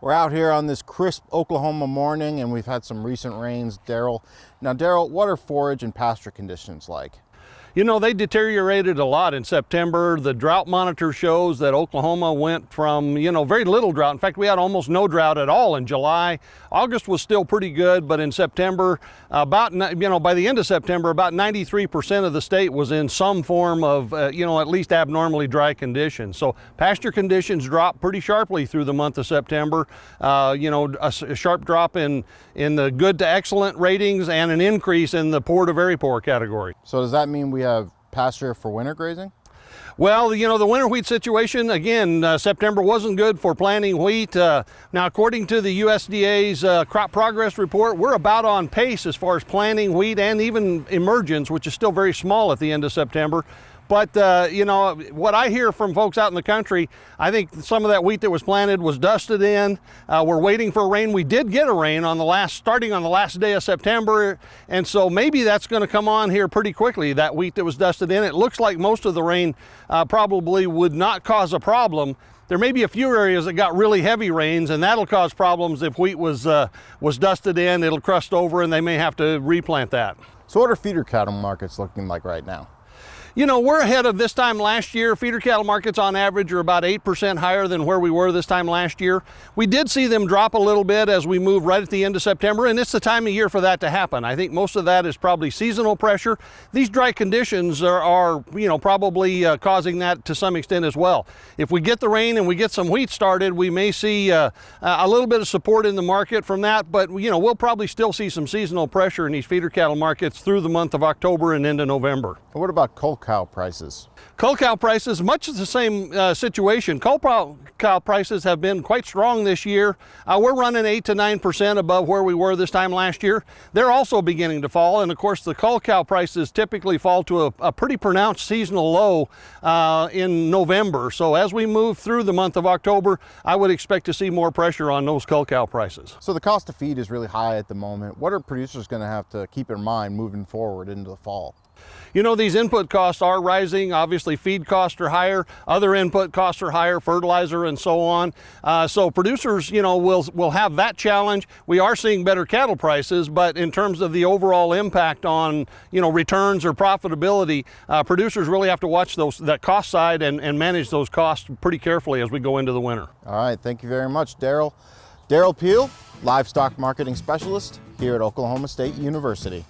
We're out here on this crisp Oklahoma morning and we've had some recent rains, Derrell. Now, Derrell, what are forage and pasture conditions like? You know, they deteriorated a lot in September. The drought monitor shows that Oklahoma went from, very little drought. In fact, we had almost no drought at all in July. August was still pretty good, but in September, by the end of September, about 93% of the state was in some form of, at least abnormally dry conditions. So pasture conditions dropped pretty sharply through the month of September. A sharp drop in the good to excellent ratings and an increase in the poor to very poor category. So does that mean we have pasture for winter grazing? Well, the winter wheat situation, again, September wasn't good for planting wheat. Now, according to the USDA's crop progress report, we're about on pace as far as planting wheat and even emergence, which is still very small at the end of September. But, what I hear from folks out in the country, I think some of that wheat that was planted was dusted in. We're waiting for rain. We did get a rain starting on the last day of September. And so maybe that's going to come on here pretty quickly, that wheat that was dusted in. It looks like most of the rain probably would not cause a problem. There may be a few areas that got really heavy rains, and that'll cause problems if wheat was dusted in. It'll crust over, and they may have to replant that. So what are feeder cattle markets looking like right now? We're ahead of this time last year. Feeder cattle markets on average are about 8% higher than where we were this time last year. We did see them drop a little bit as we moved right at the end of September, and it's the time of year for that to happen. I think most of that is probably seasonal pressure. These dry conditions are probably causing that to some extent as well. If we get the rain and we get some wheat started, we may see a little bit of support in the market from that, but we'll probably still see some seasonal pressure in these feeder cattle markets through the month of October and into November. And what about cull cow prices? Cull cow prices, much the same situation. Cull cow prices have been quite strong this year. We're running 8 to 9% above where we were this time last year. They're also beginning to fall, and of course the cull cow prices typically fall to a pretty pronounced seasonal low in November. So as we move through the month of October, I would expect to see more pressure on those cull cow prices. So the cost of feed is really high at the moment. What are producers going to have to keep in mind moving forward into the fall? These input costs are rising. Obviously, feed costs are higher. Other input costs are higher, fertilizer and so on. So producers, will have that challenge. We are seeing better cattle prices, but in terms of the overall impact on, returns or profitability, producers really have to watch that cost side and manage those costs pretty carefully as we go into the winter. All right, thank you very much, Derrell. Derrell Peel, Livestock Marketing Specialist here at Oklahoma State University.